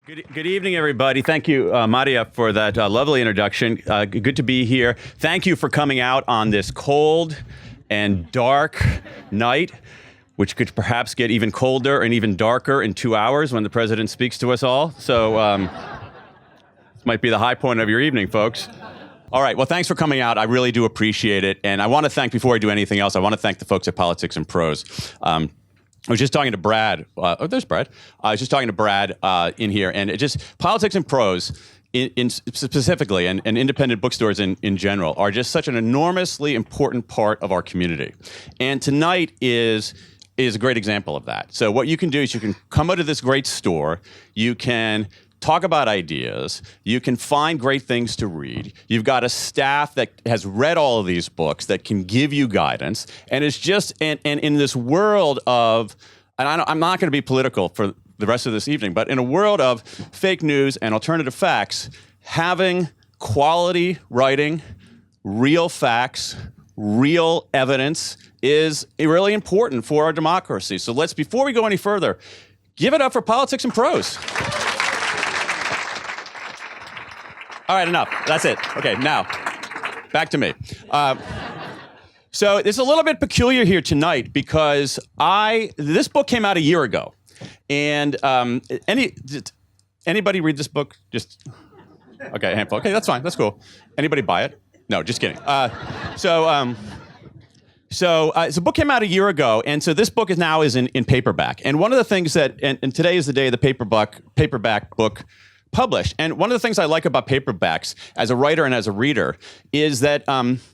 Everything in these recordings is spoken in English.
Good evening, everybody. Thank you, Maria, for that lovely introduction. Good to be here. Thank you for coming out on this cold and dark night, which could perhaps get even colder and even darker in 2 hours when the president speaks to us all. So this might be the high point of your evening, folks. All right. Well, thanks for coming out. I really do appreciate it. And I want to thank, before I do anything else, I want to thank the folks at Politics and Prose. I was just talking to Brad. There's Brad. I was just talking to Brad in here, and it just Politics and Prose, in specifically, and independent bookstores in general, are just such an enormously important part of our community. And tonight is a great example of that. So what you can do is you can come out of this great store. You can talk about ideas. You can find great things to read. You've got a staff that has read all of these books that can give you guidance. And it's just, and in this world of, and I'm not going to be political for the rest of this evening, but in a world of fake news and alternative facts, having quality writing, real facts, real evidence is really important for our democracy. So before we go any further, give it up for Politics and Prose. All right, enough. That's it. Okay, now, back to me. So it's a little bit peculiar here tonight because this book came out a year ago. And anybody read this book? Okay, a handful. Okay, that's fine. That's cool. Anybody buy it? No, just kidding. So the book came out a year ago, and so this book is in paperback. And one of the things that, and today is the day of the paperback book published. And one of the things I like about paperbacks as a writer and as a reader is that,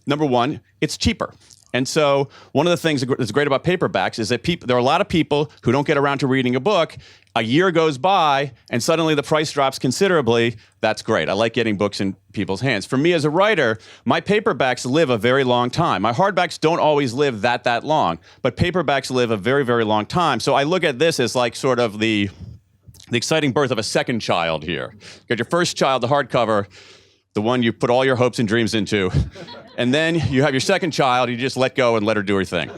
number one, it's cheaper. And so one of the things that's great about paperbacks is that there are a lot of people who don't get around to reading a book. A year goes by, and suddenly the price drops considerably. That's great. I like getting books in people's hands. For me as a writer, my paperbacks live a very long time. My hardbacks don't always live that long, but paperbacks live a very, very long time. So I look at this as like sort of the exciting birth of a second child here. You got your first child, the hardcover, the one you put all your hopes and dreams into, and then you have your second child, you just let go and let her do her thing.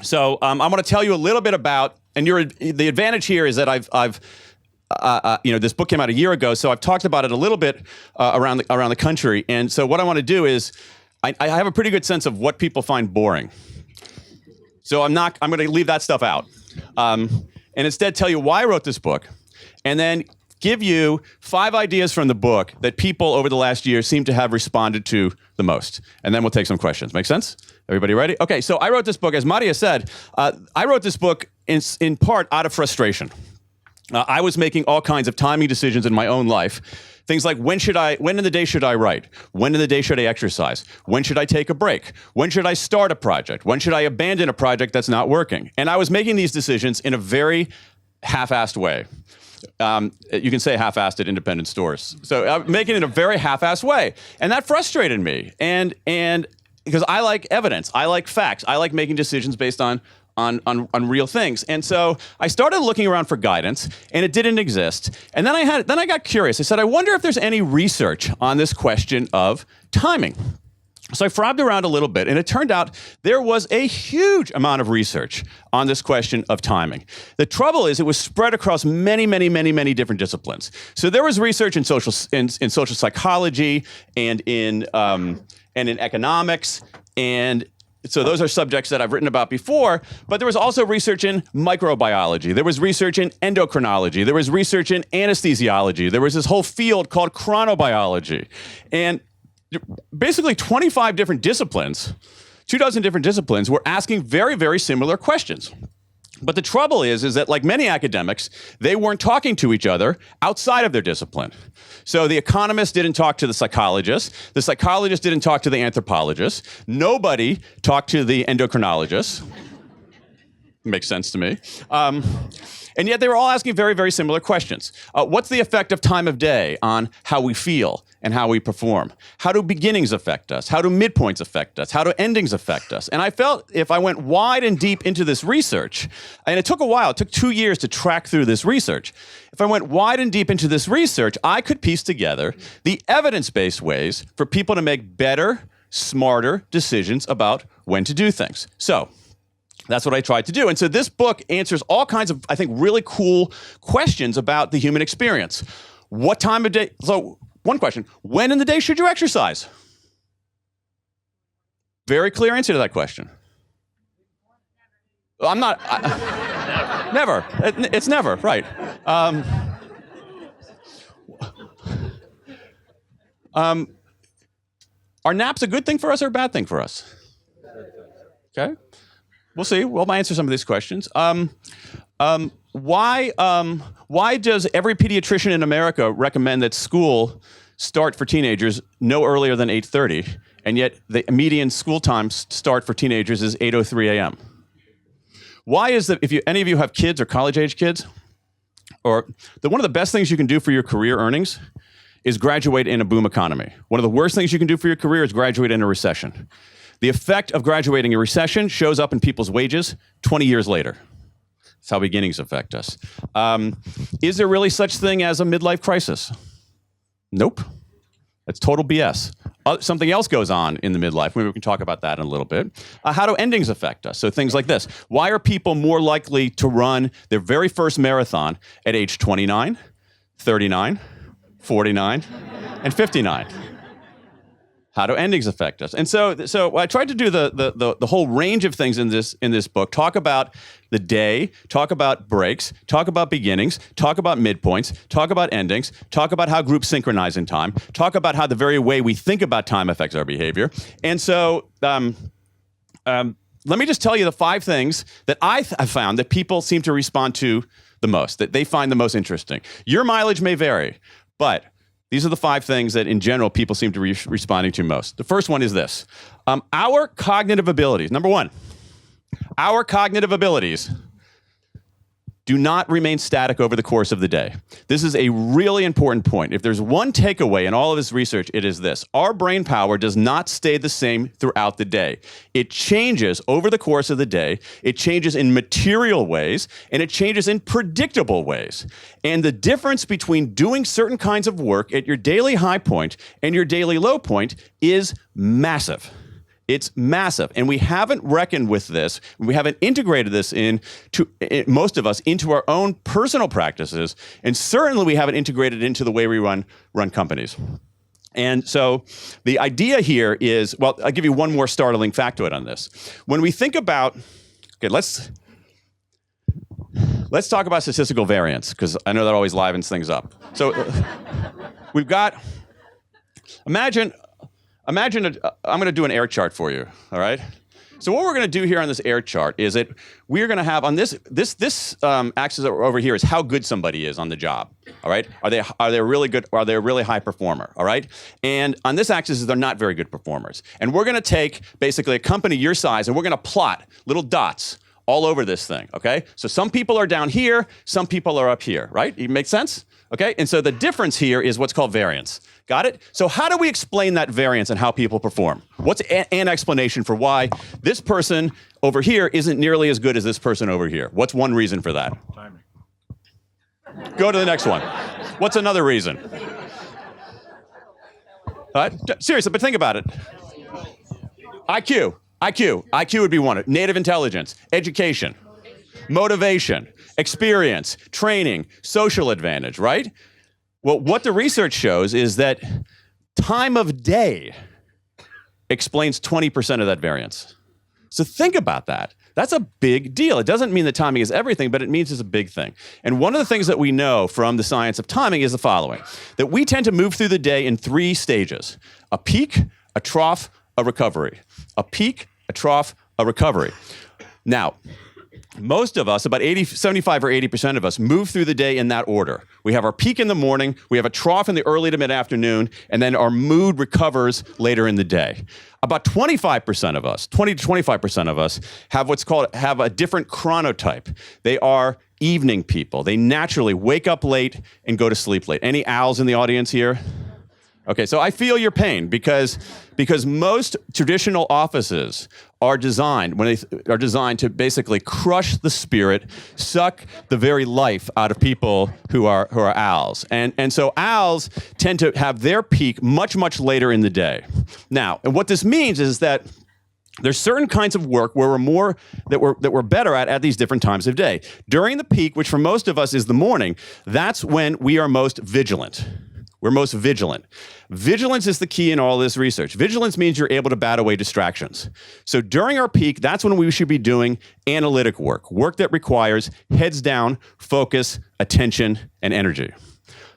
So I'm going to tell you a little bit about, and the advantage here is that this book came out a year ago, so I've talked about it a little bit around the country, and so what I want to do is, I have a pretty good sense of what people find boring. So I'm going to leave that stuff out. And instead tell you why I wrote this book, and then give you 5 ideas from the book that people over the last year seem to have responded to the most. And then we'll take some questions. Make sense? Everybody ready? Okay, so I wrote this book, as Maria said, I wrote this book in part out of frustration. I was making all kinds of timing decisions in my own life. Things like when in the day should I write? When in the day should I exercise? When should I take a break? When should I start a project? When should I abandon a project that's not working? And I was making these decisions in a very half-assed way. You can say half-assed at independent stores. So I'm making it in a very half-assed way. And that frustrated me. And because I like evidence, I like facts, I like making decisions based on real things. And so I started looking around for guidance, and it didn't exist. And then I got curious. I said, I wonder if there's any research on this question of timing. So I frabbed around a little bit, and it turned out there was a huge amount of research on this question of timing. The trouble is it was spread across many, many, many, many different disciplines. So there was research in social psychology and in economics, and so those are subjects that I've written about before, but there was also research in microbiology. There was research in endocrinology. There was research in anesthesiology. There was this whole field called chronobiology. And basically 25 different disciplines, 24 different disciplines, were asking very, very similar questions. But the trouble is that like many academics, they weren't talking to each other outside of their discipline. So the economist didn't talk to the psychologist didn't talk to the anthropologist, nobody talked to the endocrinologist. Makes sense to me. And yet they were all asking very, very similar questions. What's the effect of time of day on how we feel and how we perform? How do beginnings affect us? How do midpoints affect us? How do endings affect us? And I felt if I went wide and deep into this research, and it took a while, it took 2 years to track through this research. If I went wide and deep into this research, I could piece together the evidence-based ways for people to make better, smarter decisions about when to do things. So That's what I tried to do. And so this book answers all kinds of, I think, really cool questions about the human experience. What time of day? So one question, when in the day should you exercise? Very clear answer to that question. I'm not. Never. It's never, right. Are naps a good thing for us or a bad thing for us? Okay. We'll see. We'll answer some of these questions. Why does every pediatrician in America recommend that school start for teenagers no earlier than 8:30, and yet the median school time start for teenagers is 8:03 a.m.? Why is that? If any of you have kids or college-age kids, one of the best things you can do for your career earnings is graduate in a boom economy. One of the worst things you can do for your career is graduate in a recession. The effect of graduating a recession shows up in people's wages 20 years later. That's how beginnings affect us. Is there really such thing as a midlife crisis? Nope. That's total BS. Something else goes on in the midlife. Maybe we can talk about that in a little bit. How do endings affect us? So things like this. Why are people more likely to run their very first marathon at age 29, 39, 49, and 59? How do endings affect us? And so I tried to do the whole range of things in this book. Talk about the day, talk about breaks, talk about beginnings, talk about midpoints, talk about endings, talk about how groups synchronize in time, talk about how the very way we think about time affects our behavior. And so let me just tell you the 5 things that I've found that people seem to respond to the most, that they find the most interesting. Your mileage may vary, but these are the 5 things that, in general, people seem to be responding to most. The first one is this. Our cognitive abilities, number 1, our cognitive abilities do not remain static over the course of the day. This is a really important point. If there's one takeaway in all of this research, it is this. Our brain power does not stay the same throughout the day. It changes over the course of the day. It changes in material ways, and it changes in predictable ways. And the difference between doing certain kinds of work at your daily high point and your daily low point is massive. It's massive, and we haven't reckoned with this. We haven't integrated this most of us, into our own personal practices, and certainly we haven't integrated it into the way we run companies. And so the idea here is, well, I'll give you one more startling factoid on this. When we think about, okay, let's talk about statistical variance, because I know that always livens things up. So we've got, imagine I'm going to do an air chart for you, all right? So what we're going to do here on this air chart is that we're going to have on this axis over here is how good somebody is on the job, all right? Are they really good, or are they a really high performer, all right? And on this axis is they're not very good performers. And we're going to take basically a company your size, and we're going to plot little dots all over this thing, okay? So some people are down here, some people are up here, right? It makes sense? Okay, and so the difference here is what's called variance. Got it? So how do we explain that variance and how people perform? What's an explanation for why this person over here isn't nearly as good as this person over here? What's one reason for that? Timing. Go to the next one. What's another reason? Seriously, but think about it. IQ would be one. Native intelligence, education, motivation, experience, training, social advantage, right? Well, what the research shows is that time of day explains 20% of that variance. So think about that. That's a big deal. It doesn't mean that timing is everything, but it means it's a big thing. And one of the things that we know from the science of timing is the following, that we tend to move through the day in 3 stages: a peak, a trough, a recovery. A peak, a trough, a recovery. Now, most of us, about 75 or 80% of us, move through the day in that order. We have our peak in the morning, we have a trough in the early to mid-afternoon, and then our mood recovers later in the day. About 25% of us, 20 to 25% of us, have a different chronotype. They are evening people. They naturally wake up late and go to sleep late. Any owls in the audience here? Okay, so I feel your pain because most traditional offices are designed to basically crush the spirit, suck the very life out of people who are owls. And so owls tend to have their peak much later in the day. Now, and what this means is that There's certain kinds of work where we're better at these different times of day. During the peak, which for most of us is the morning, that's when we are most vigilant. We're most vigilant. Vigilance is the key in all this research. Vigilance means you're able to bat away distractions. So during our peak, that's when we should be doing analytic work that requires heads down, focus, attention, and energy.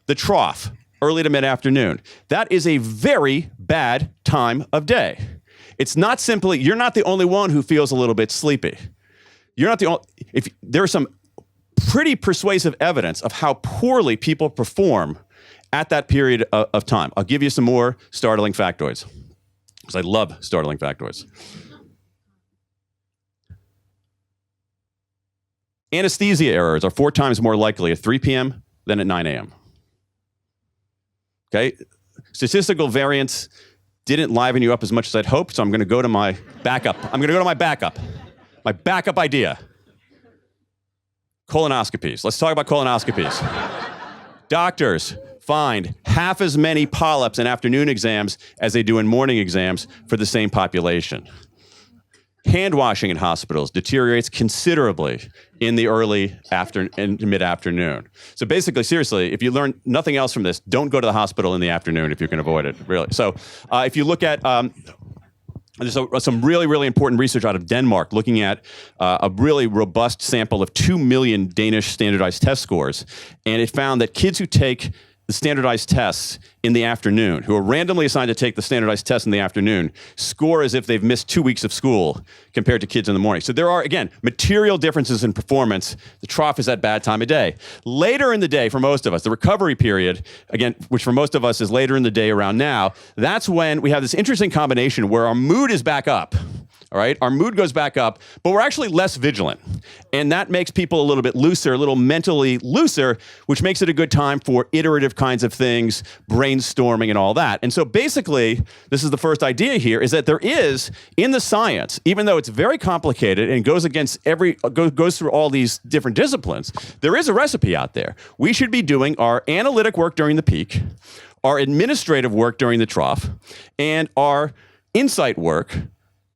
The trough, early to mid-afternoon, that is a very bad time of day. It's not simply, you're not the only one who feels a little bit sleepy. You're not the only, there's some pretty persuasive evidence of how poorly people perform at that period of time. I'll give you some more startling factoids, because I love startling factoids. Anesthesia errors are 4 times more likely at 3 p.m. than at 9 a.m. Okay? Statistical variance didn't liven you up as much as I'd hoped, so I'm going to go to my backup. My backup idea. Colonoscopies. Let's talk about colonoscopies. Doctors find half as many polyps in afternoon exams as they do in morning exams for the same population. Hand washing in hospitals deteriorates considerably in the early and mid-afternoon. So basically, seriously, if you learn nothing else from this, don't go to the hospital in the afternoon if you can avoid it, really. So if you look at, there's some really, really important research out of Denmark looking at a really robust sample of 2 million Danish standardized test scores. And it found that kids who take the standardized tests in the afternoon, who are randomly assigned to take the standardized tests in the afternoon, score as if they've missed 2 weeks of school compared to kids in the morning. So there are, again, material differences in performance. The trough is that bad time of day. Later in the day, for most of us, the recovery period, again, which for most of us is later in the day around now, that's when we have this interesting combination where our mood is back up. All right, our mood goes back up, but we're actually less vigilant. And that makes people a little bit looser, a little mentally looser, which makes it a good time for iterative kinds of things, brainstorming and all that. And so basically, this is the first idea here, is that there is, in the science, even though it's very complicated and goes against goes through all these different disciplines, there is a recipe out there. We should be doing our analytic work during the peak, our administrative work during the trough, and our insight work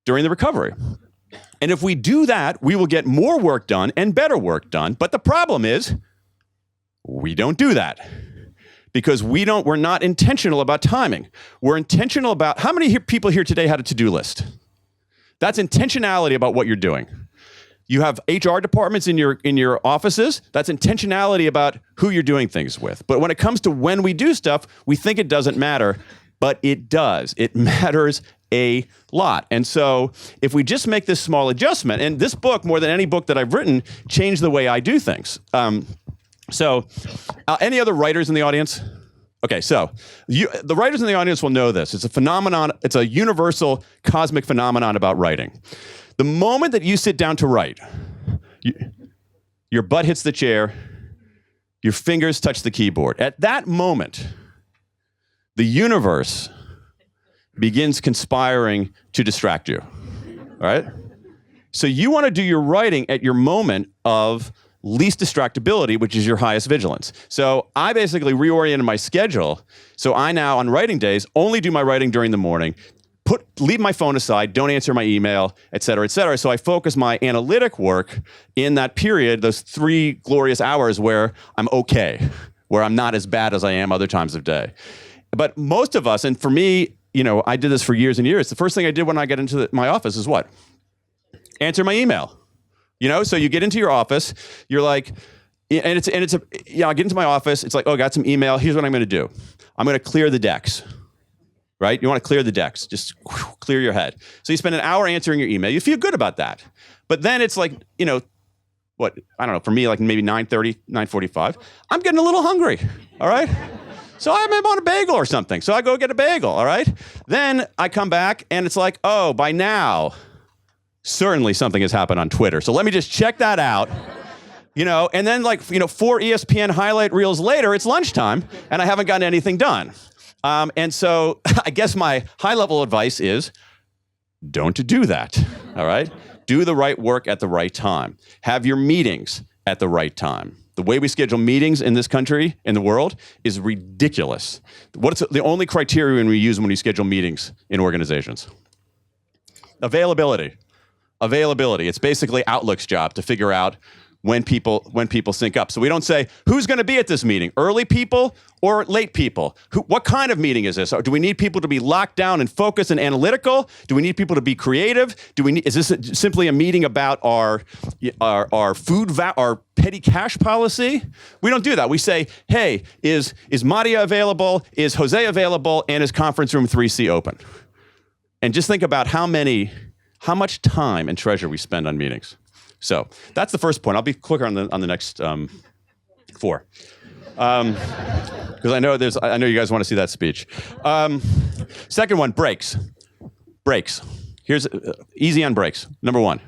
during the recovery. And if we do that, we will get more work done and better work done. But the problem is, we don't do that. Because we're not intentional about timing. We're intentional about, how many people here today had a to-do list? That's intentionality about what you're doing. You have HR departments in your offices. That's intentionality about who you're doing things with. But when it comes to when we do stuff, we think it doesn't matter, but it does. It matters a lot. And so if we just make this small adjustment, and this book, more than any book that I've written, changed the way I do things. Any other writers in the audience? Okay, so the writers in the audience will know this. It's a phenomenon, it's a universal cosmic phenomenon about writing. The moment that you sit down to write, your butt hits the chair, your fingers touch the keyboard. At that moment, the universe begins conspiring to distract you, all right? So you want to do your writing at your moment of least distractibility, which is your highest vigilance. So I basically reoriented my schedule. So I now, on writing days, only do my writing during the morning, leave my phone aside, don't answer my email, et cetera, et cetera. So I focus my analytic work in that period, those 3 glorious hours where I'm okay, where I'm not as bad as I am other times of day. But most of us, and for me, I did this for years and years. The first thing I did when I get into my office is what? Answer my email. So you get into your office, you're like, I get into my office, it's like, oh, I got some email, here's what I'm gonna do. I'm gonna clear the decks, right? You wanna clear the decks, just clear your head. So you spend an hour answering your email, you feel good about that. But then it's like, what, I don't know, for me, like maybe 9:30, 9:45, I'm getting a little hungry, all right? So I may want a bagel or something. So I go get a bagel, all right? Then I come back and it's like, oh, by now, certainly something has happened on Twitter. So let me just check that out, and then 4 ESPN highlight reels later, it's lunchtime and I haven't gotten anything done. And so I guess my high level advice is don't do that, all right? Do the right work at the right time. Have your meetings at the right time. The way we schedule meetings in this country, in the world, is ridiculous. What's the only criterion we use when we schedule meetings in organizations? Availability. Availability. It's basically Outlook's job to figure out when people sync up. So we don't say, who's going to be at this meeting? Early people or late people? What kind of meeting is this? Or do we need people to be locked down and focused and analytical? Do we need people to be creative? Is this simply a meeting about our petty cash policy? We don't do that. We say, hey, is Madia available? Is Jose available? And is conference room 3C open? And just think about how much time and treasure we spend on meetings. So that's the first point. I'll be quicker on the next 4, because I know you guys want to see that speech. Second one, breaks. Breaks. Here's easy on breaks. Number 1,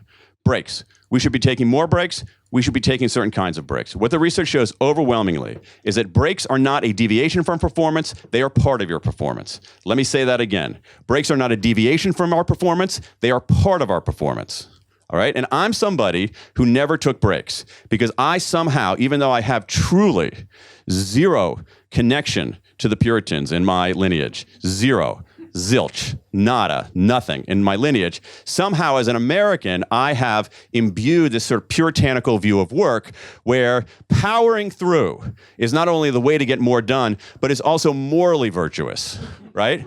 breaks. We should be taking more breaks. We should be taking certain kinds of breaks. What the research shows overwhelmingly is that breaks are not a deviation from performance. They are part of your performance. Let me say that again. Breaks are not a deviation from our performance. They are part of our performance. All right? And I'm somebody who never took breaks because I somehow, even though I have truly zero connection to the Puritans in my lineage, zero, zilch, nada, nothing in my lineage, somehow as an American, I have imbued this sort of puritanical view of work where powering through is not only the way to get more done, but is also morally virtuous, right?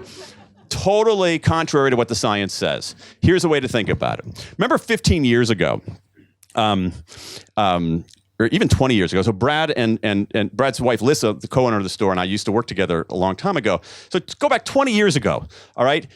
Totally contrary to what the science says. Here's a way to think about it. Remember 15 years ago, or even 20 years ago, so Brad and Brad's wife, Lissa, the co-owner of the store, and I used to work together a long time ago. So go back 20 years ago, all right?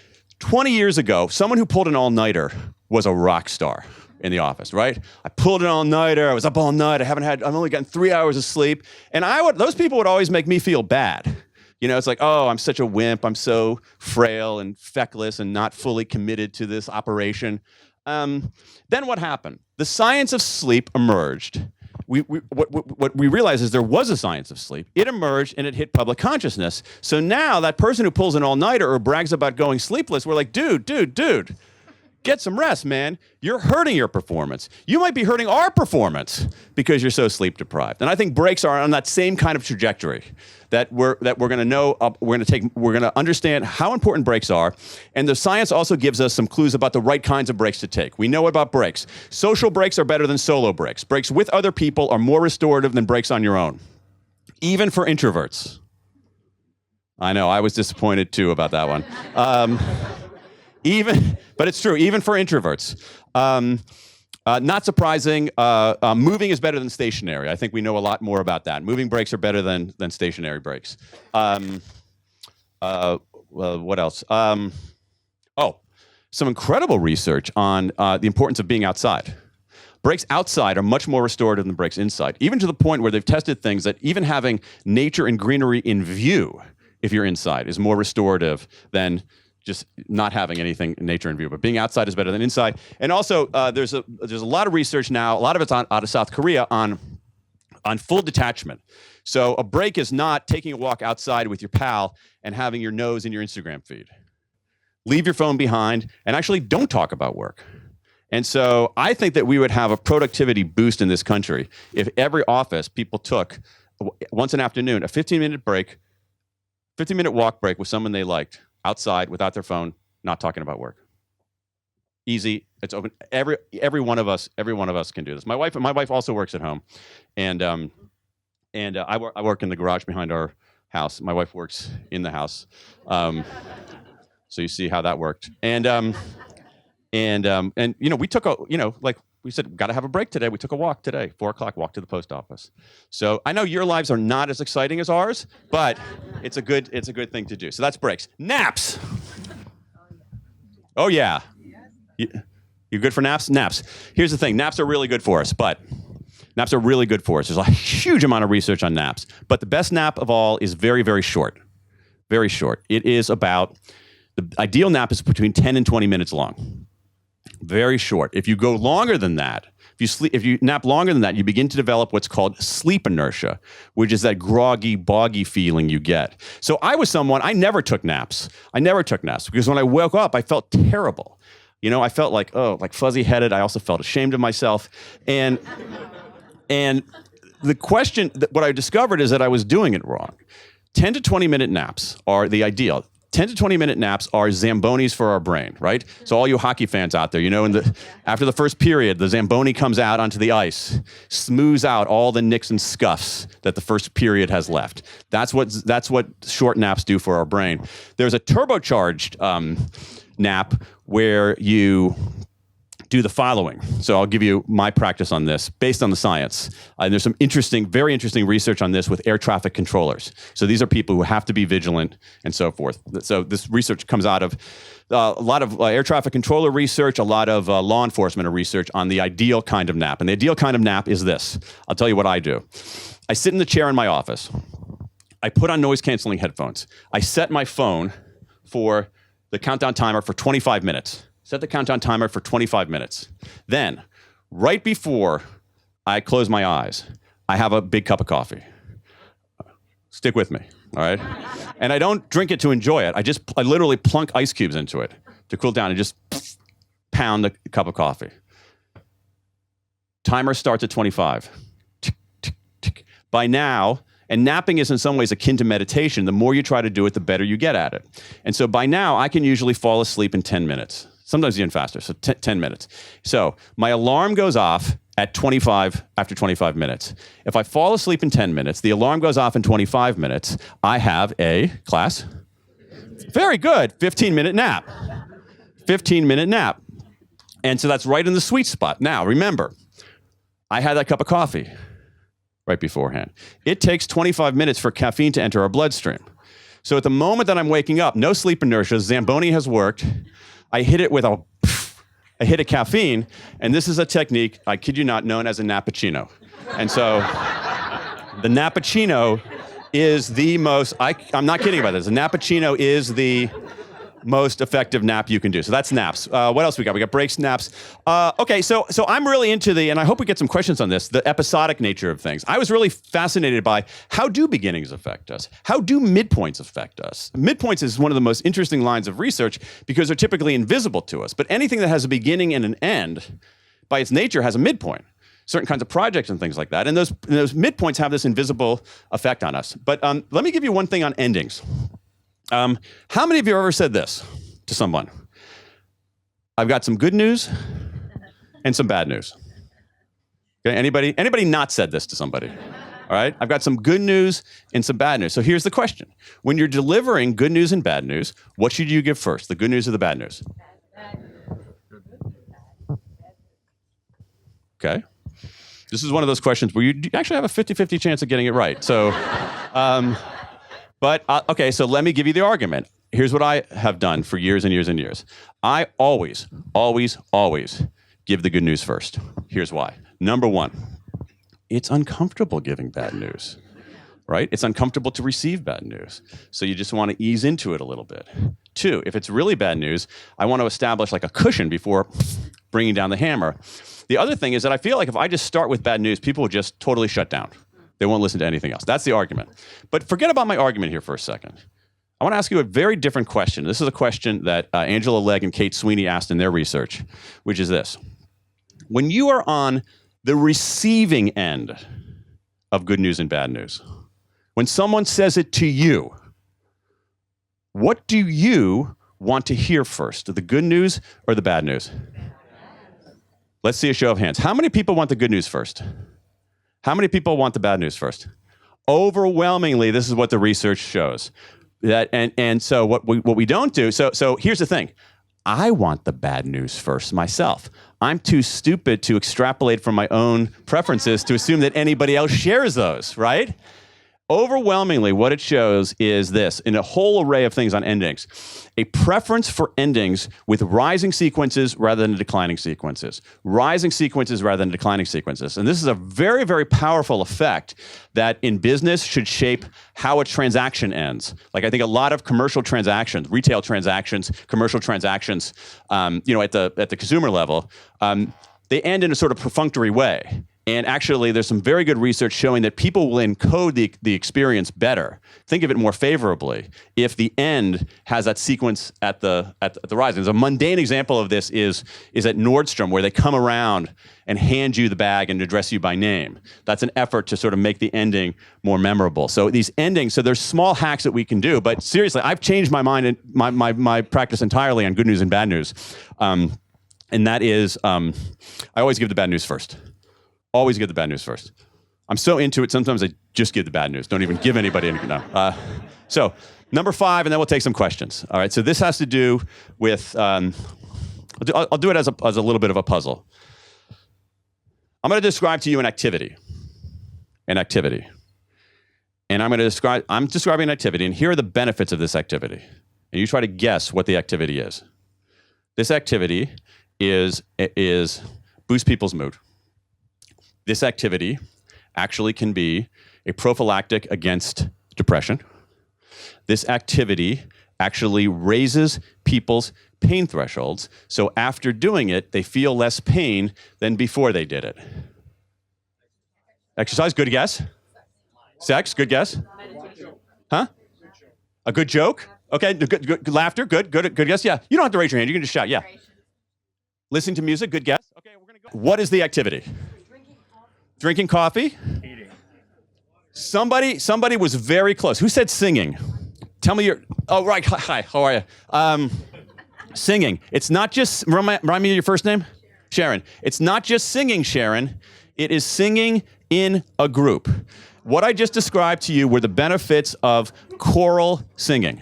20 years ago, someone who pulled an all-nighter was a rock star in the office, right? I pulled an all-nighter, I was up all night, I've only gotten 3 hours of sleep, and those people would always make me feel bad. You know, it's like, oh, I'm such a wimp. I'm so frail and feckless and not fully committed to this operation. Then what happened? The science of sleep emerged. What we realized is there was a science of sleep. It emerged and it hit public consciousness. So now that person who pulls an all-nighter or brags about going sleepless, we're like, dude, get some rest, man. You're hurting your performance. You might be hurting our performance because you're so sleep deprived. And I think breaks are on that same kind of trajectory that we're going to know. We're going to understand how important breaks are, and the science also gives us some clues about the right kinds of breaks to take. We know about breaks. Social breaks are better than solo breaks. Breaks with other people are more restorative than breaks on your own, even for introverts. I know I was disappointed too about that one. But it's true, even for introverts. Not surprising, moving is better than stationary. I think we know a lot more about that. Moving breaks are better than stationary breaks. What else? Some incredible research on the importance of being outside. Breaks outside are much more restorative than breaks inside, even to the point where they've tested things that even having nature and greenery in view, if you're inside, is more restorative than just not having anything in nature in view. But being outside is better than inside. And also, there's a lot of research now, a lot of it's out of South Korea, on full detachment. So a break is not taking a walk outside with your pal and having your nose in your Instagram feed. Leave your phone behind and actually don't talk about work. And so I think that we would have a productivity boost in this country if every office people took once an afternoon a 15-minute break, 15-minute walk break with someone they liked, outside without their phone, not talking about work. Easy. It's open. Every one of us can do this. My wife also works at home, and I work in the garage behind our house. My wife works in the house, so you see how that worked. And we took like we said, got to have a break today. We took a walk today, 4:00, walk to the post office. So I know your lives are not as exciting as ours, but it's a good thing to do. So that's breaks. Naps. Oh yeah. You good for naps? Naps. Here's the thing. Naps are really good for us, There's a huge amount of research on naps, but the best nap of all is very, very short. Very short. It is the ideal nap is between 10 and 20 minutes long. Very short. If you go longer than that, if you nap longer than that, you begin to develop what's called sleep inertia, which is that groggy, boggy feeling you get. So I never took naps. Because when I woke up, I felt terrible. I felt like fuzzy-headed. I also felt ashamed of myself. And the question, what I discovered is that I was doing it wrong. 10 to 20-minute naps are the ideal. 10 to 20 minute naps are Zambonis for our brain, right? So all you hockey fans out there, you know, after the first period, the Zamboni comes out onto the ice, smooths out all the nicks and scuffs that the first period has left. That's what short naps do for our brain. There's a turbocharged nap where you do the following. So I'll give you my practice on this based on the science. There's some very interesting research on this with air traffic controllers. So these are people who have to be vigilant and so forth. So this research comes out of a lot of air traffic controller research, a lot of law enforcement research on the ideal kind of nap. And the ideal kind of nap is this. I'll tell you what I do. I sit in the chair in my office. I put on noise canceling headphones. I set my phone for the countdown timer for 25 minutes. Set the countdown timer for 25 minutes. Then, right before I close my eyes, I have a big cup of coffee. Stick with me, all right? And I don't drink it to enjoy it. I literally plunk ice cubes into it to cool down and just pound the cup of coffee. Timer starts at 25. Tick, tick, tick. By now, and napping is in some ways akin to meditation. The more you try to do it, the better you get at it. And so by now, I can usually fall asleep in 10 minutes. Sometimes even faster, so 10 minutes. So my alarm goes off at 25, after 25 minutes. If I fall asleep in 10 minutes, the alarm goes off in 25 minutes, I have a, class? Very good, 15-minute nap. 15-minute nap. And so that's right in the sweet spot. Now, remember, I had that cup of coffee right beforehand. It takes 25 minutes for caffeine to enter our bloodstream. So at the moment that I'm waking up, no sleep inertia, Zamboni has worked. I hit it with a hit of caffeine, and this is a technique, I kid you not, known as a nappuccino. And so the nappuccino is the most, I'm not kidding about this, the nappuccino is the most effective nap you can do. So that's naps. What else we got? We got breaks, naps. Okay, so I'm really into and I hope we get some questions on this, the episodic nature of things. I was really fascinated by how do beginnings affect us? How do midpoints affect us? Midpoints is one of the most interesting lines of research because they're typically invisible to us. But anything that has a beginning and an end, by its nature, has a midpoint. Certain kinds of projects and things like that. And those midpoints have this invisible effect on us. But let me give you one thing on endings. How many of you have ever said this to someone? I've got some good news and some bad news. Okay, anybody not said this to somebody? All right, I've got some good news and some bad news. So here's the question. When you're delivering good news and bad news, what should you give first, the good news or the bad news? Okay. This is one of those questions where you actually have a 50-50 chance of getting it right. So, okay, so let me give you the argument. Here's what I have done for years and years and years. I always, always, always give the good news first. Here's why. Number one, it's uncomfortable giving bad news, right? It's uncomfortable to receive bad news. So you just want to ease into it a little bit. Two, if it's really bad news, I want to establish like a cushion before bringing down the hammer. The other thing is that I feel like if I just start with bad news, people will just totally shut down. They won't listen to anything else. That's the argument. But forget about my argument here for a second. I want to ask you a very different question. This is a question that Angela Legg and Kate Sweeney asked in their research, which is this. When you are on the receiving end of good news and bad news, when someone says it to you, what do you want to hear first, the good news or the bad news? Let's see a show of hands. How many people want the good news first? How many people want the bad news first? Overwhelmingly, this is what the research shows. So what we don't do, so here's the thing. I want the bad news first myself. I'm too stupid to extrapolate from my own preferences to assume that anybody else shares those, right? Overwhelmingly, what it shows is this, in a whole array of things on endings, a preference for endings with rising sequences rather than declining sequences. Rising sequences rather than declining sequences. And this is a very, very powerful effect that in business should shape how a transaction ends. Like I think a lot of commercial transactions, retail transactions, commercial transactions, at the consumer level, they end in a sort of perfunctory way. And actually, there's some very good research showing that people will encode the experience better, think of it more favorably, if the end has that sequence at the horizon. A mundane example of this is at Nordstrom, where they come around and hand you the bag and address you by name. That's an effort to sort of make the ending more memorable. So these endings, so there's small hacks that we can do, but seriously, I've changed my mind and my practice entirely on good news and bad news. And that is, I always give the bad news first. Always give the bad news first. I'm so into it, sometimes I just give the bad news. Don't even give anybody anything. No. So, number 5, and then we'll take some questions. All right, so this has to do with, I'll do it as a little bit of a puzzle. I'm going to describe to you an activity. And I'm describing an activity, and here are the benefits of this activity. And you try to guess what the activity is. This activity is boost people's mood. This activity actually can be a prophylactic against depression. This activity actually raises people's pain thresholds, so after doing it, they feel less pain than before they did it. Exercise, good guess. Sex, good guess. Huh? A good joke? Okay, good laughter, good guess. Yeah, you don't have to raise your hand. You can just shout. Yeah. Listening to music, good guess. Okay, we're gonna go. What is the activity? Drinking coffee? Eating. Somebody was very close. Who said singing? Tell me your. Oh, right. Hi. How are you? Singing. It's not just. Remind me of your first name? Sharon. It's not just singing, Sharon. It is singing in a group. What I just described to you were the benefits of choral singing.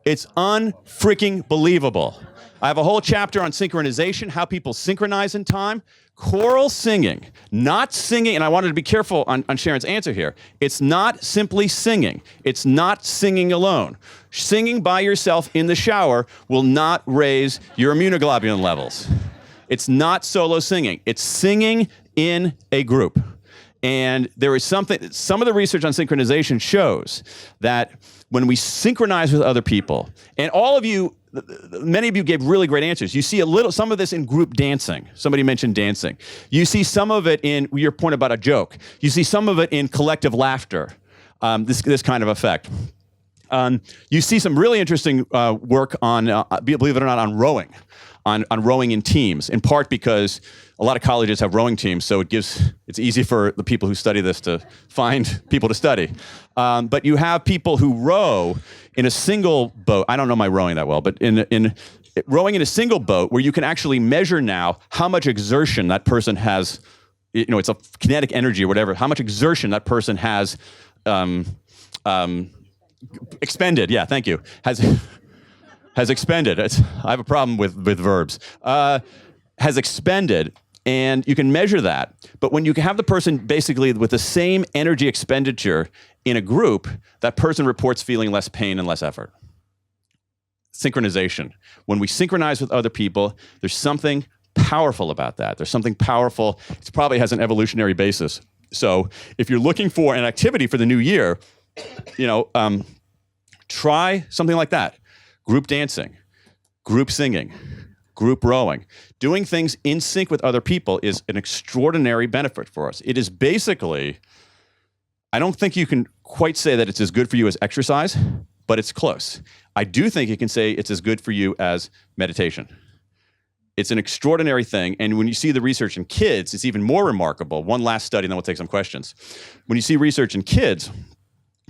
It's unfreaking believable. I have a whole chapter on synchronization, how people synchronize in time. Choral singing, not singing, and I wanted to be careful on Sharon's answer here. It's not simply singing. It's not singing alone. Singing by yourself in the shower will not raise your immunoglobulin levels. It's not solo singing. It's singing in a group. And there is some of the research on synchronization shows that when we synchronize with other people, and all of you, many of you gave really great answers. You see some of this in group dancing. Somebody mentioned dancing. You see some of it in your point about a joke. You see some of it in collective laughter, this kind of effect. You see some really interesting work on, believe it or not, on rowing. On rowing in teams, in part because a lot of colleges have rowing teams, so it's easy for the people who study this to find people to study. But you have people who row in a single boat. I don't know my rowing that well, but in rowing in a single boat where you can actually measure now how much exertion that person has, it's a kinetic energy or whatever, how much exertion that person has expended. Yeah, thank you. Has expended. I have a problem with verbs. Has expended, and you can measure that. But when you have the person basically with the same energy expenditure in a group, that person reports feeling less pain and less effort. Synchronization. When we synchronize with other people, there's something powerful about that. There's something powerful. It probably has an evolutionary basis. So if you're looking for an activity for the new year, try something like that. Group dancing, group singing, group rowing. Doing things in sync with other people is an extraordinary benefit for us. It is basically, I don't think you can quite say that it's as good for you as exercise, but it's close. I do think you can say it's as good for you as meditation. It's an extraordinary thing, and when you see the research in kids, it's even more remarkable. One last study, and then we'll take some questions. When you see research in kids,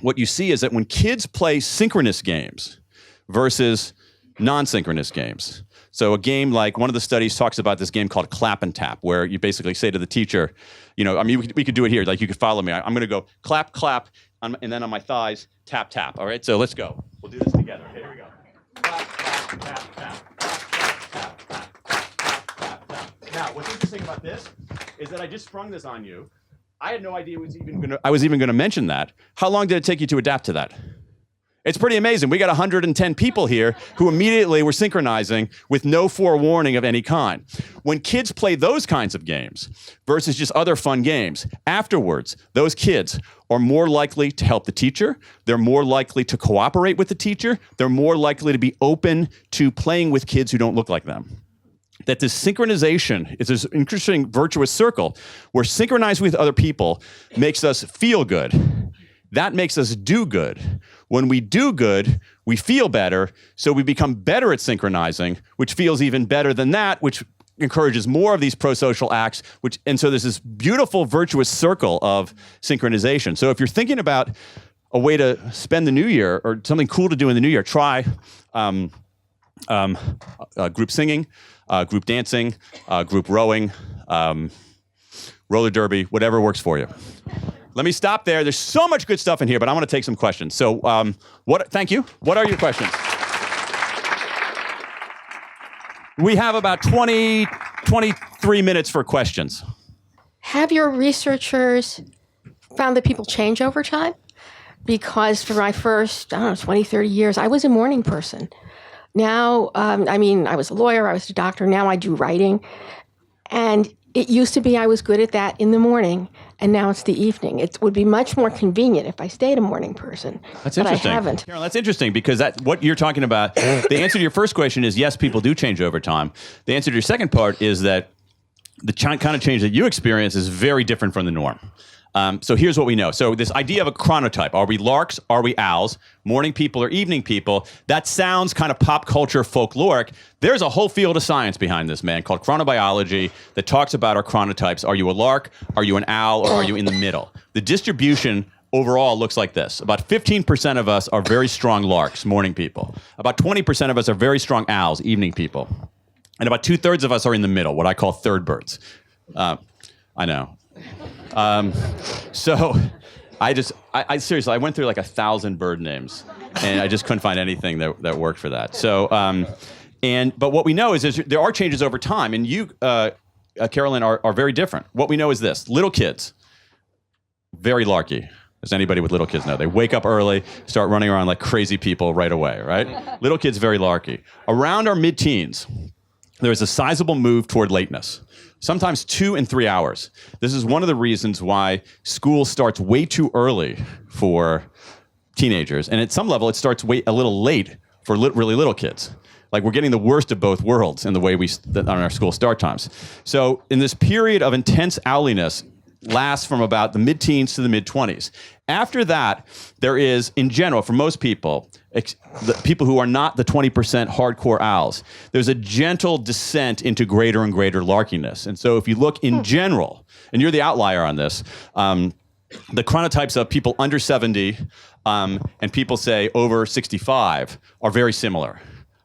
what you see is that when kids play synchronous games, versus non-synchronous games. So a game like, one of the studies talks about this game called clap and tap, where you basically say to the teacher, we could do it here, like you could follow me. I'm gonna go clap, clap, and then on my thighs, tap, tap, all right? So let's go. We'll do this together. Okay, here we go. Clap, clap, tap, tap, tap, tap, tap, tap, tap, tap. Now, what's interesting about this is that I just sprung this on you. I had no idea I was even gonna mention that. How long did it take you to adapt to that? It's pretty amazing. We got 110 people here who immediately were synchronizing with no forewarning of any kind. When kids play those kinds of games versus just other fun games, afterwards, those kids are more likely to help the teacher. They're more likely to cooperate with the teacher. They're more likely to be open to playing with kids who don't look like them. that this synchronization is this interesting virtuous circle where synchronizing with other people makes us feel good. That makes us do good. When we do good, we feel better, so we become better at synchronizing, which feels even better than that, which encourages more of these pro-social acts, and so there's this beautiful virtuous circle of synchronization. So if you're thinking about a way to spend the new year or something cool to do in the new year, try group singing, group dancing, group rowing, roller derby, whatever works for you. Let me stop there. There's so much good stuff in here, but I want to take some questions. So thank you. What are your questions? We have about 23 minutes for questions. Have your researchers found that people change over time? Because for my first, 20, 30 years, I was a morning person. Now, I was a lawyer, I was a doctor, now I do writing. And it used to be I was good at that in the morning, and now it's the evening. It would be much more convenient if I stayed a morning person. That's interesting. But I haven't. Carol, that's interesting because what you're talking about, the answer to your first question is yes, people do change over time. The answer to your second part is that the kind of change that you experience is very different from the norm. So here's what we know. So this idea of a chronotype, are we larks, are we owls, morning people or evening people, that sounds kind of pop culture folkloric. There's a whole field of science behind this, man, called chronobiology that talks about our chronotypes. Are you a lark, are you an owl, or are you in the middle? The distribution overall looks like this. About 15% of us are very strong larks, morning people. About 20% of us are very strong owls, evening people. And about 2/3 of us are in the middle, what I call third birds. I know. So I seriously, I went through like 1,000 bird names and I just couldn't find anything that worked for that. So, but what we know is there are changes over time, and you, Carolyn, are very different. What we know is this: little kids, very larky. As anybody with little kids know, they wake up early, start running around like crazy people right away, right? Little kids, very larky. Around our mid-teens, there's a sizable move toward lateness. Sometimes 2 and 3 hours. This is one of the reasons why school starts way too early for teenagers. And at some level, it starts a little late for really little kids. Like we're getting the worst of both worlds in the way on our school start times. So in this period of intense owliness, lasts from about the mid-teens to the mid-20s. After that, there is, in general, for most people, the people who are not the 20% hardcore owls, there's a gentle descent into greater and greater larkiness. And so if you look in general, and you're the outlier on this, the chronotypes of people under 70 and people, say, over 65 are very similar.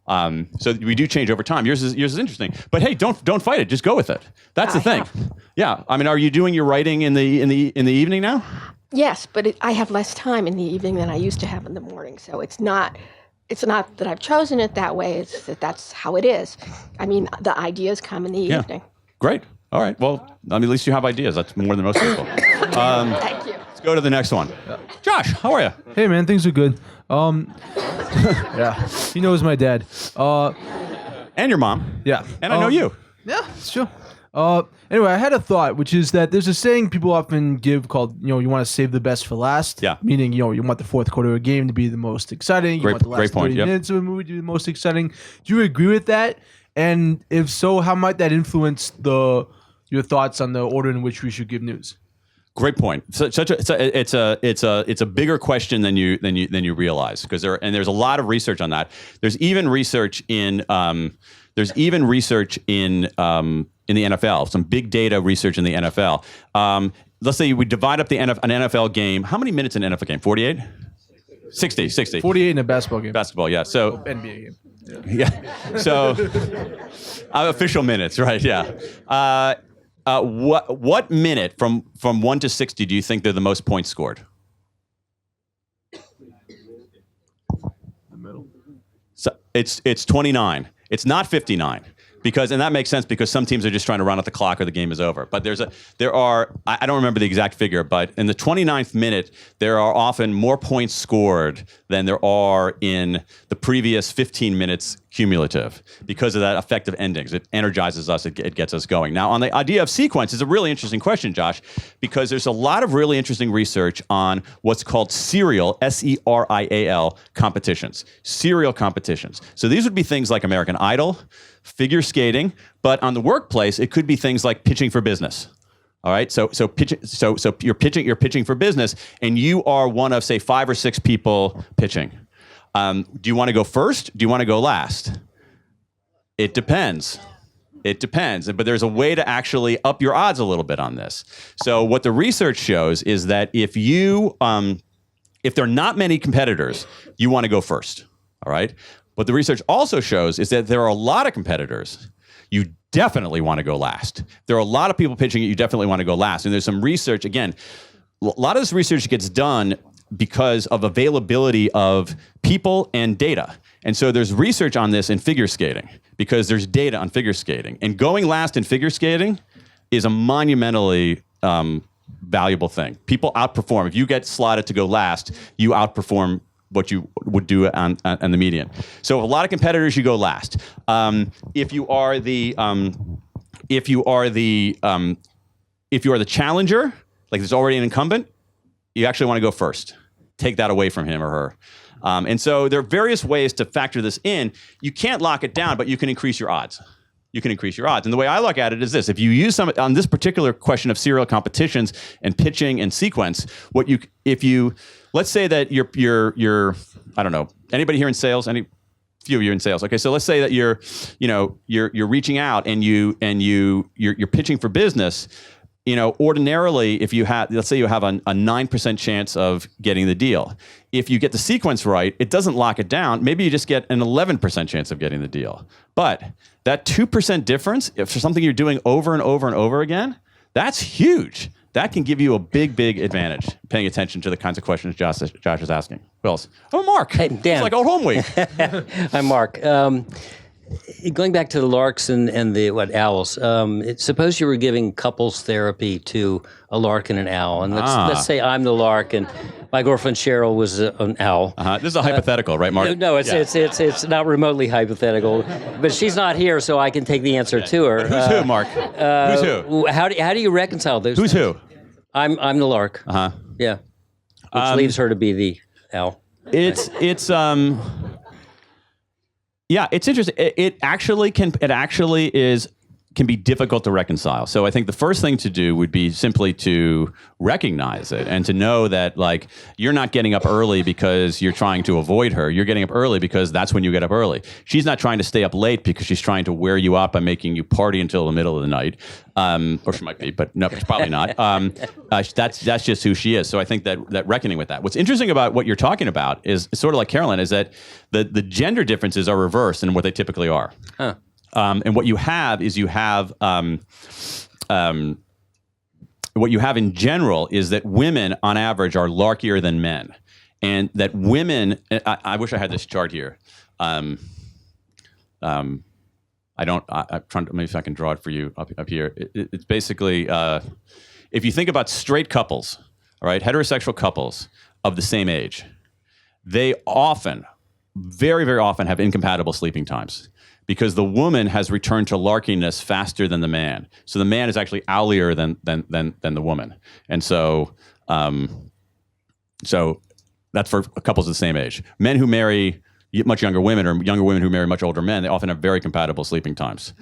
So we do change over time. Yours is interesting, but hey, don't fight it. Just go with it. That's the thing. Yeah. I mean, are you doing your writing in the evening now? Yes, but I have less time in the evening than I used to have in the morning. So it's not that I've chosen it that way. It's that that's how it is. I mean, the ideas come in the evening. Great. All right. Well, I mean, at least you have ideas. That's more than most people. Thank you. Let's go to the next one. Josh, how are you? Hey, man. Things are good. Yeah, he knows my dad. And your mom. Yeah. And I know you. Yeah, sure. Anyway, I had a thought, which is that there's a saying people often give called, you want to save the best for last. Yeah. Meaning, you want the fourth quarter of a game to be the most exciting. You want the last 30 minutes of a movie to be the most exciting. Do you agree with that? And if so, how might that influence your thoughts on the order in which we should give news? Great point. It's a bigger question than you realize, because there's a lot of research on that. There's even research in the NFL, some big data research in the NFL. Let's say we divide up an NFL game. How many minutes in an NFL game? 48? 60. 48 in a basketball game. Basketball, yeah. So NBA game. Yeah. So official minutes, right? Yeah. What minute from 1 to 60 do you think they're the most points scored? The middle. So it's 29. It's not 59. And that makes sense because some teams are just trying to run out the clock or the game is over. But I don't remember the exact figure, but in the 29th minute, there are often more points scored than there are in the previous 15 minutes cumulative because of that effect of endings. It energizes us. It gets us going. Now, on the idea of sequence is a really interesting question, Josh, because there's a lot of really interesting research on what's called serial, S-E-R-I-A-L, competitions. Serial competitions. So these would be things like American Idol, figure skating, but on the workplace, it could be things like pitching for business. All right, so you're pitching for business, and you are one of, say, 5 or 6 people pitching. Do you want to go first? Do you want to go last? It depends. It depends. But there's a way to actually up your odds a little bit on this. So what the research shows is that if there are not many competitors, you want to go first. All right. What the research also shows is that there are a lot of competitors. You definitely want to go last. There are a lot of people pitching it. You definitely want to go last. And there's some research. Again, a lot of this research gets done because of availability of people and data. And so there's research on this in figure skating because there's data on figure skating. And going last in figure skating is a monumentally valuable thing. People outperform. If you get slotted to go last, you outperform what you would do on the median. So a lot of competitors, you go last. If you are the challenger, like there's already an incumbent, you actually want to go first. Take that away from him or her. And so there are various ways to factor this in. You can't lock it down, but you can increase your odds. You can increase your odds. And the way I look at it is this. If you use some, on this particular question of serial competitions and pitching and sequence, let's say that you're I don't know, anybody here in sales? Any few of you in sales? Okay, so let's say that you're reaching out and you're pitching for business. Ordinarily, if you have, let's say you have a 9% chance of getting the deal. If you get the sequence right, it doesn't lock it down. Maybe you just get an 11% chance of getting the deal. But that 2% difference, if for something you're doing over and over and over again, that's huge. That can give you a big, big advantage, paying attention to the kinds of questions Josh is asking. Who else? Oh, Mark. Hey, Dan. It's like old home week. I'm Mark. Going back to the larks and the owls, suppose you were giving couples therapy to a lark and an owl, and let's say I'm the lark and my girlfriend Cheryl was an owl. This is a hypothetical, right, Mark? No, it's not remotely hypothetical, but she's not here, so I can take the answer to her. Who's who, Mark? Who's who? How do you reconcile those? Who's things? who? I'm the lark. Yeah, which leaves her to be the owl. Yeah, it's interesting. It actually can be difficult to reconcile. So I think the first thing to do would be simply to recognize it and to know that, like, you're not getting up early because you're trying to avoid her. You're getting up early because that's when you get up early. She's not trying to stay up late because she's trying to wear you up by making you party until the middle of the night. Or she might be, but no, it's probably not. That's just who she is. So I think that reckoning with that. What's interesting about what you're talking about is sort of like Carolyn, is that the gender differences are reversed in what they typically are. Huh. And what you have is what you have in general is that women, on average, are larkier than men, and that women. I wish I had this chart here. I don't. I'm trying to. Maybe if I can draw it for you up here. It's basically if you think about straight couples, all right, heterosexual couples of the same age, they often, very, very often, have incompatible sleeping times. Because the woman has returned to larkiness faster than the man, so the man is actually owlier than the woman, and so that's for couples of the same age. Men who marry much younger women or younger women who marry much older men, they often have very compatible sleeping times.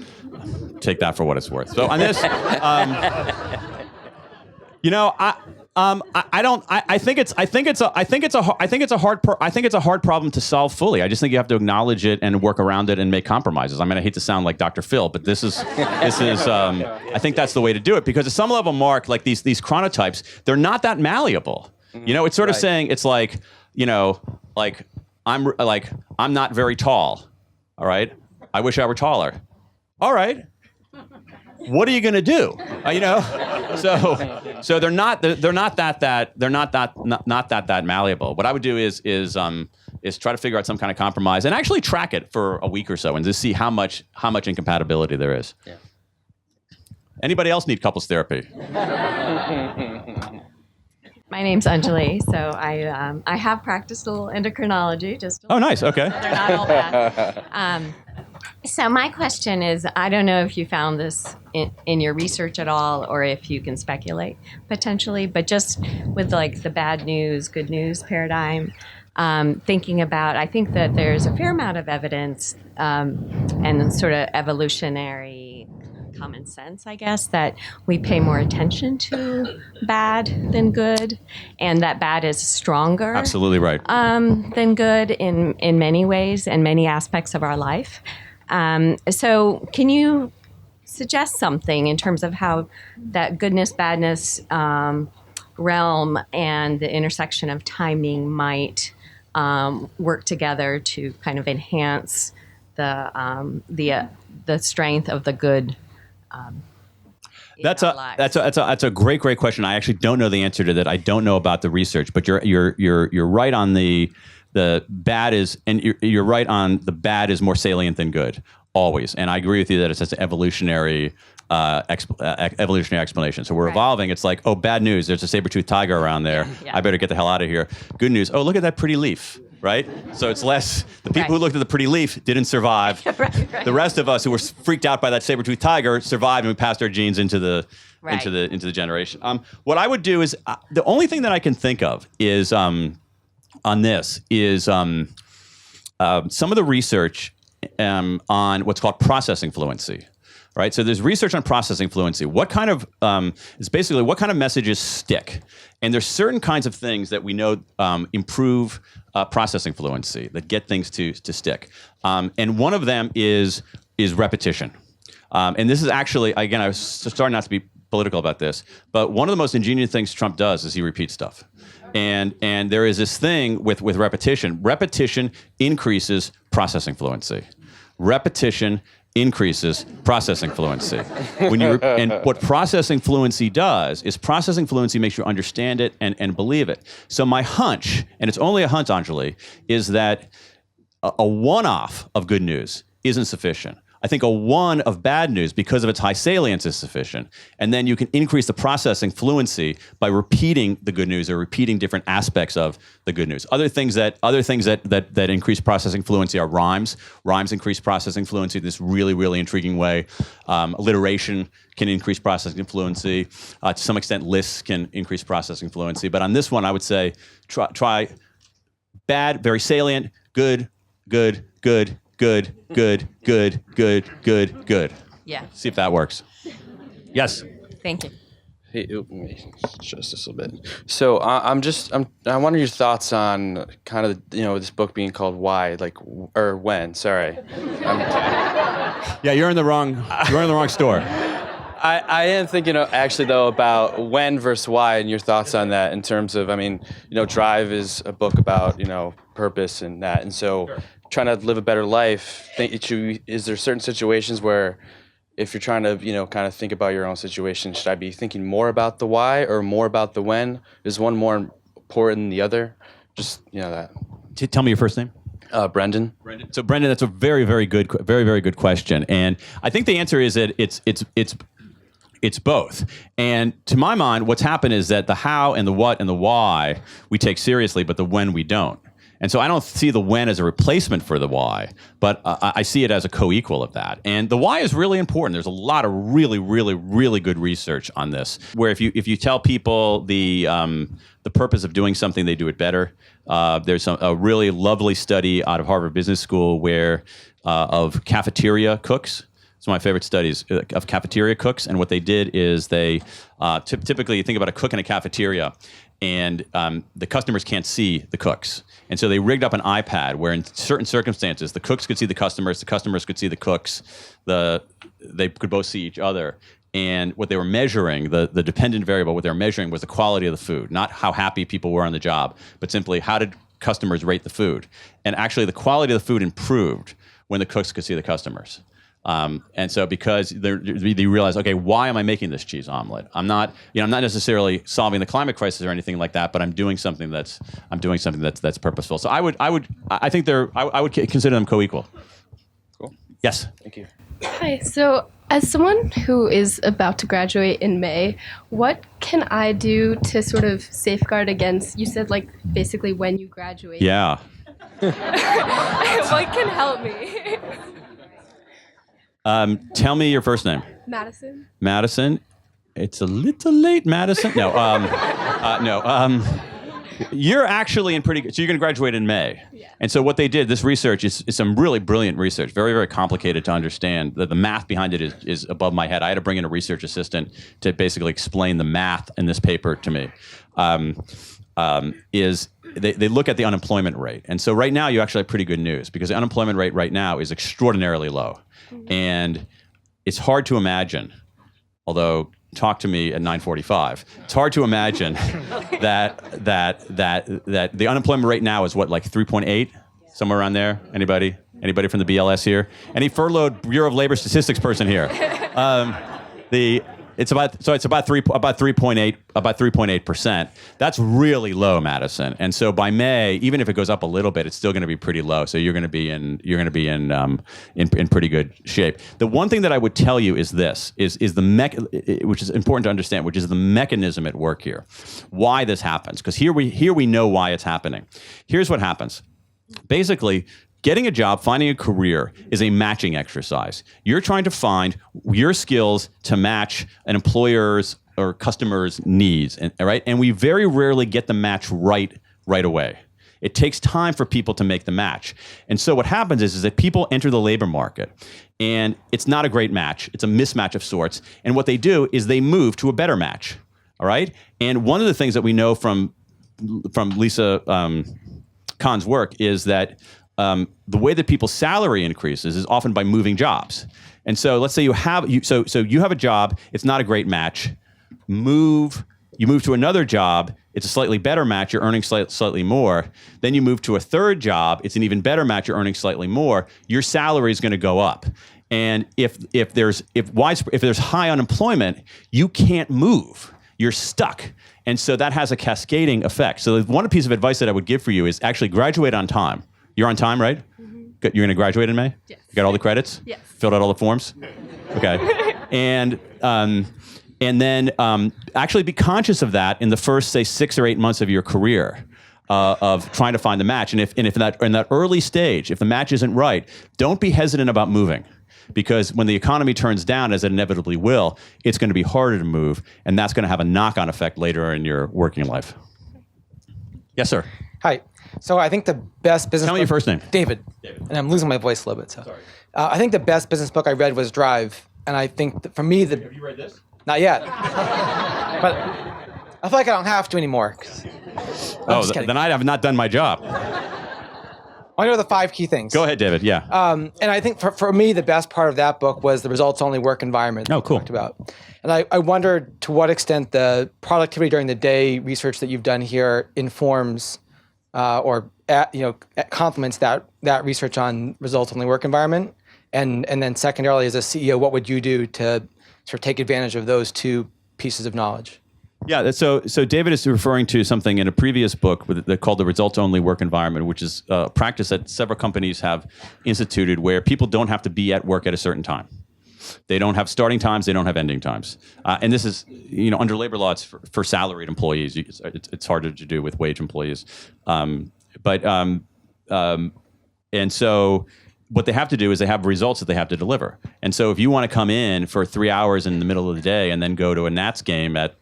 Take that for what it's worth. So on this, I think it's a hard problem to solve fully. I just think you have to acknowledge it and work around it and make compromises. I mean, I hate to sound like Dr. Phil, but this is I think that's the way to do it, because at some level, Mark, like these chronotypes, they're not that malleable. It's sort of saying, it's like, like I'm not very tall. All right. I wish I were taller. All right. What are you going to do? So they're not that malleable. What I would do is try to figure out some kind of compromise and actually track it for a week or so and just see how much incompatibility there is. Yeah. Anybody else need couples therapy? My name's Anjali, so I have practiced a little endocrinology. Oh, nice. Okay. So they're not all bad. So my question is, I don't know if you found this in your research at all, or if you can speculate potentially, but just with like the bad news, good news paradigm, thinking about, I think that there's a fair amount of evidence and sort of evolutionary common sense, I guess, that we pay more attention to bad than good, and that bad is stronger. Absolutely right. Than good in many ways and many aspects of our life. So can you suggest something in terms of how that goodness, badness realm and the intersection of timing might work together to kind of enhance the strength of the good? That's a great question. I actually don't know the answer to that. I don't know about the research, but you're right on the bad is, and you're right on the bad is more salient than good always. And I agree with you that it's just an evolutionary explanation. So we're evolving. It's like, oh, bad news. There's a saber-toothed tiger around there. Yeah. I better get the hell out of here. Good news. Oh, look at that pretty leaf. Right? So it's less, the people who looked at the pretty leaf didn't survive. Right. The rest of us who were freaked out by that saber-toothed tiger survived, and we passed our genes into the generation. What I would do is, the only thing that I can think of is, on this, is some of the research on what's called processing fluency. Right, so there's research on processing fluency. What kind of is basically what kind of messages stick, and there's certain kinds of things that we know improve processing fluency, that get things to stick. And one of them is repetition. And this is actually, again, I was starting not to be political about this, but one of the most ingenious things Trump does is he repeats stuff. And there is this thing with repetition. Repetition increases processing fluency. Repetition increases processing fluency. And what processing fluency does is processing fluency makes you understand it and believe it. So my hunch, and it's only a hunch, Anjali, is that a one-off of good news isn't sufficient. I think a one of bad news, because of its high salience, is sufficient. And then you can increase the processing fluency by repeating the good news or repeating different aspects of the good news. Other things that increase processing fluency are rhymes. Rhymes increase processing fluency in this really, really intriguing way. Alliteration can increase processing fluency. To some extent, lists can increase processing fluency. But on this one, I would say try bad, very salient, good, good, good, good, good, good, good, good, good. Yeah. See if that works. Yes. Thank you. Hey, let me adjust this a little bit. So I wonder your thoughts on kind of, this book being called Why, or When. Sorry. Yeah, you're in the wrong store. I am thinking actually though about when versus why, and your thoughts on that in terms of, Drive is a book about purpose and that, and so. Sure. Trying to live a better life, is there certain situations where if you're trying to, kind of think about your own situation, should I be thinking more about the why or more about the when? Is one more important than the other? Just, that. Tell me your first name. Brendan. So Brendan, that's a very, very good question. And I think the answer is that it's both. And to my mind, what's happened is that the how and the what and the why we take seriously, but the when we don't. And so I don't see the when as a replacement for the why, but I see it as a co-equal of that. And the why is really important. There's a lot of really, really, really good research on this, where if you tell people the purpose of doing something, they do it better. There's a really lovely study out of Harvard Business School where of cafeteria cooks. It's one of my favorite studies of cafeteria cooks. And what they did is they typically you think about a cook in a cafeteria, and the customers can't see the cooks. And so they rigged up an iPad where in certain circumstances, the cooks could see the customers could see the cooks, they could both see each other. And what they were measuring, the dependent variable, what they were measuring was the quality of the food, not how happy people were on the job, but simply how did customers rate the food. And actually the quality of the food improved when the cooks could see the customers. And so because they realize, okay, why am I making this cheese omelet? I'm not necessarily solving the climate crisis or anything like that, but I'm doing something that's purposeful. So I would consider them co-equal. Cool. Yes. Thank you. Hi. So as someone who is about to graduate in May, what can I do to sort of safeguard against, you said basically when you graduate. Yeah. What can help me? Tell me your first name. Madison. Madison. It's a little late, Madison. No. No. You're actually in pretty good. So you're going to graduate in May. Yeah. And so what they did, this research is some really brilliant research, very, very complicated to understand. The math behind it is above my head. I had to bring in a research assistant to basically explain the math in this paper to me. They look at the unemployment rate. And so right now you actually have pretty good news because the unemployment rate right now is extraordinarily low. And it's hard to imagine, although talk to me at 9:45. It's hard to imagine that the unemployment rate now is what, like 3.8, somewhere around there. Anybody from the BLS here? Any furloughed Bureau of Labor Statistics person here? It's about 3.8%. That's really low, Madison. And so by May, even if it goes up a little bit, it's still going to be pretty low. So you're going to be in pretty good shape. The one thing that I would tell you is this: is which is important to understand, which is the mechanism at work here, why this happens. Because here we know why it's happening. Here's what happens. Basically, getting a job, finding a career is a matching exercise. You're trying to find your skills to match an employer's or customer's needs, right? And we very rarely get the match right away. It takes time for people to make the match. And so what happens is that people enter the labor market, and it's not a great match. It's a mismatch of sorts. And what they do is they move to a better match, all right? And one of the things that we know from Lisa Kahn's work is that the way that people's salary increases is often by moving jobs. And so let's say you have a job, it's not a great match. You move to another job, it's a slightly better match, you're earning slightly more. Then you move to a third job, it's an even better match, you're earning slightly more. Your salary is going to go up. And if there's high unemployment, you can't move. You're stuck. And so that has a cascading effect. So one piece of advice that I would give for you is actually graduate on time. You're on time, right? Mm-hmm. You're going to graduate in May? Yes. You got all the credits? Yes. Filled out all the forms? Okay. And then actually be conscious of that in the first, say, 6 or 8 months of your career of trying to find the match. And if in that early stage, if the match isn't right, don't be hesitant about moving. Because when the economy turns down, as it inevitably will, it's going to be harder to move. And that's going to have a knock-on effect later in your working life. Yes, sir. Hi. So I think the best business Tell me your first name. David. And I'm losing my voice a little bit. So sorry. I think the best business book I read was Drive. And I think that for me, Have you read this? Not yet. But I feel like I don't have to anymore. Then I have not done my job. I know the 5 key things. Go ahead, David. Yeah. And I think for me, the best part of that book was the results-only work environment that Oh, cool. we talked about. And I wondered to what extent the productivity during the day research that you've done here informs complements that research on results-only work environment. And then secondarily, as a CEO, what would you do to sort of take advantage of those 2 pieces of knowledge? Yeah, so David is referring to something in a previous book called the results-only work environment, which is a practice that several companies have instituted where people don't have to be at work at a certain time. They don't have starting times, they don't have ending times. And this is, under labor law, it's for salaried employees. It's harder to do with wage employees. And so what they have to do is they have results that they have to deliver. And so if you want to come in for 3 hours in the middle of the day and then go to a Nats game at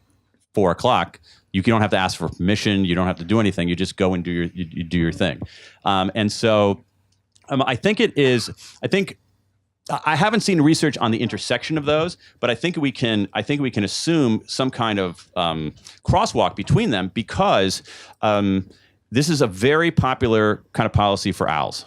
4 o'clock, you don't have to ask for permission. You don't have to do anything. You just go and do your thing. And so I think I haven't seen research on the intersection of those, but I think we can assume some kind of crosswalk between them because this is a very popular kind of policy for owls.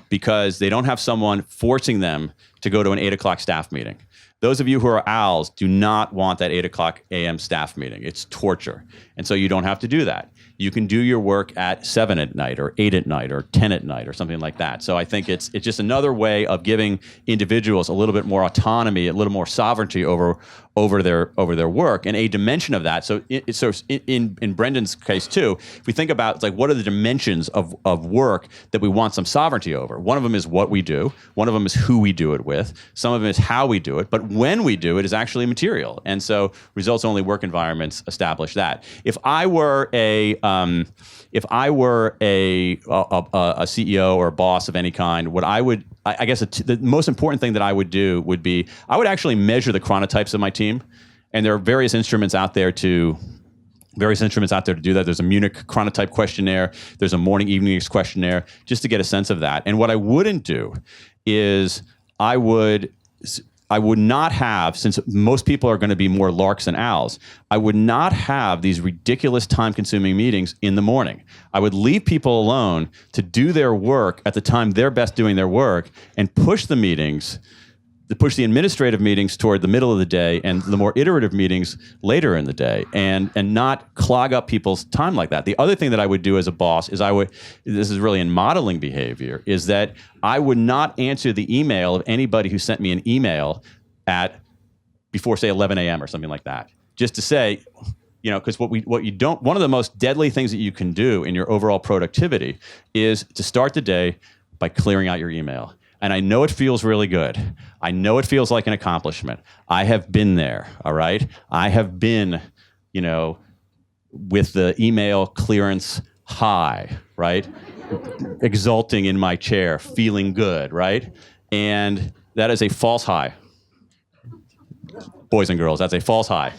Because they don't have someone forcing them to go to an 8 o'clock staff meeting. Those of you who are owls do not want that 8 o'clock a.m. staff meeting. It's torture. And so you don't have to do that. You can do your work at 7 at night or 8 at night or 10 at night or something like that. So I think it's just another way of giving individuals a little bit more autonomy, a little more sovereignty over over their work. And a dimension of that, so in Brendan's case too, if we think about like what are the dimensions of work that we want some sovereignty over, one of them is what we do, one of them is who we do it with, some of them is how we do it, but when we do it is actually material. And so results-only work environments establish that. If I were a CEO or a boss of any kind, what I guess the most important thing that I would do would be I would actually measure the chronotypes of my team, and there are various instruments out there to do that. There's a Munich chronotype questionnaire. There's a morning evenings questionnaire, just to get a sense of that. And what I wouldn't do is I would not have, since most people are going to be more larks than owls, I would not have these ridiculous time-consuming meetings in the morning. I would leave people alone to do their work at the time they're best doing their work and push the administrative meetings toward the middle of the day and the more iterative meetings later in the day, and not clog up people's time like that. The other thing that I would do as a boss is this is really in modeling behavior, is that I would not answer the email of anybody who sent me an email before say 11 a.m. or something like that, just to say, because one of the most deadly things that you can do in your overall productivity is to start the day by clearing out your email. And I know it feels really good. I know it feels like an accomplishment. I have been there, all right? I have been, with the email clearance high, right? Exulting in my chair, feeling good, right? And that is a false high. Boys and girls, that's a false high.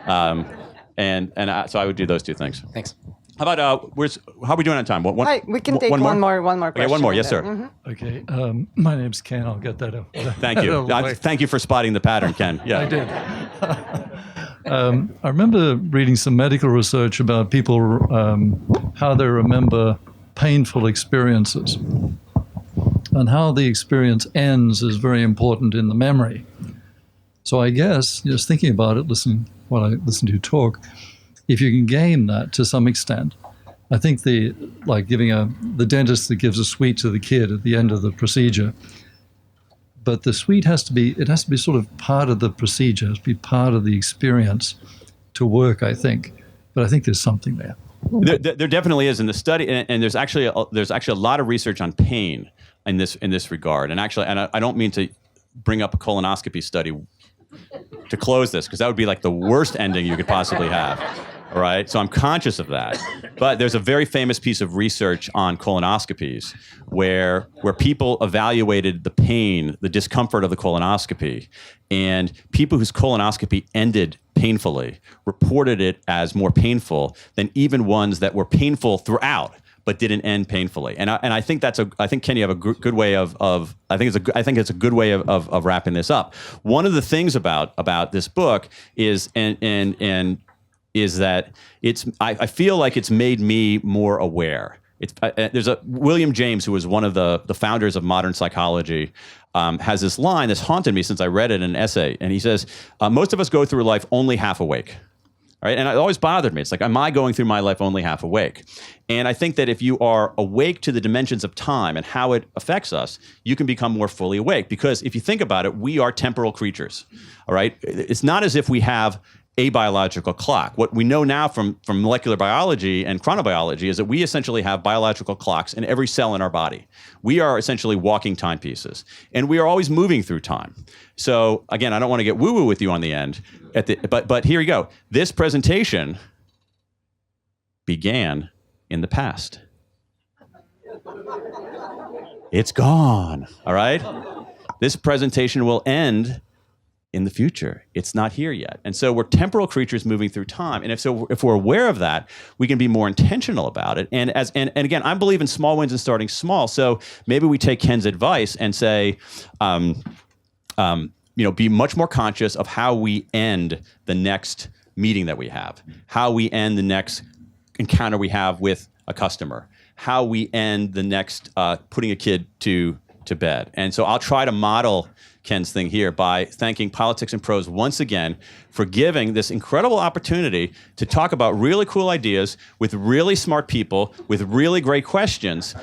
So I would do those two things. Thanks. How about how are we doing on time? Hi, we can take one more question. Okay, one more. Yes, sir. Mm-hmm. Okay. My name's Ken. I'll get that out. Thank you. Thank you for spotting the pattern, Ken. Yeah. I did. I remember reading some medical research about people, how they remember painful experiences, and how the experience ends is very important in the memory. So I guess, just thinking about it, while I listen to you talk, if you can game that to some extent, I think giving the dentist that gives a sweet to the kid at the end of the procedure, but the sweet has to be sort of part of the procedure, it has to be part of the experience to work, I think. But I think there's something there. There definitely is in the study, and there's actually a lot of research on pain in this regard. And actually, I don't mean to bring up a colonoscopy study to close this, because that would be like the worst ending you could possibly have. All right, so I'm conscious of that. But there's a very famous piece of research on colonoscopies where people evaluated the pain, the discomfort of the colonoscopy, and people whose colonoscopy ended painfully reported it as more painful than even ones that were painful throughout but didn't end painfully. And I think Ken, you have a good way of I think it's a good way of wrapping this up. One of the things about this book is is that I feel like it's made me more aware. There's William James, who was one of the founders of modern psychology, has this line that's haunted me since I read it in an essay. And he says, most of us go through life only half awake. Right? And it always bothered me. It's like, am I going through my life only half awake? And I think that if you are awake to the dimensions of time and how it affects us, you can become more fully awake. Because if you think about it, we are temporal creatures. All right? It's not as if we have a biological clock. What we know now from molecular biology and chronobiology is that we essentially have biological clocks in every cell in our body. We are essentially walking timepieces, and we are always moving through time. So again, I don't want to get woo-woo with you on the end, but here you go. This presentation began in the past. It's gone, all right? This presentation will end in the future. It's not here yet. And so we're temporal creatures moving through time. And if we're aware of that, we can be more intentional about it. And again, I believe in small wins and starting small. So maybe we take Ken's advice and say, be much more conscious of how we end the next meeting that we have, how we end the next encounter we have with a customer, how we end the next putting a kid to bed. And so I'll try to model Ken's thing here by thanking Politics and Prose once again for giving this incredible opportunity to talk about really cool ideas with really smart people with really great questions.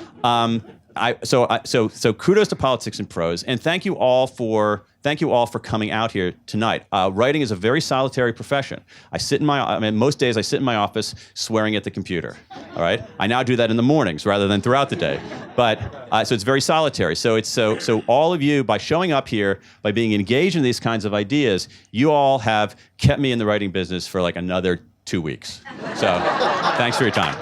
So kudos to Politics and Prose, and thank you all for coming out here tonight. Writing is a very solitary profession. Most days I sit in my office swearing at the computer. All right, I now do that in the mornings rather than throughout the day. But so it's very solitary. So all of you, by showing up here, by being engaged in these kinds of ideas, you all have kept me in the writing business for like another 2 weeks. So thanks for your time.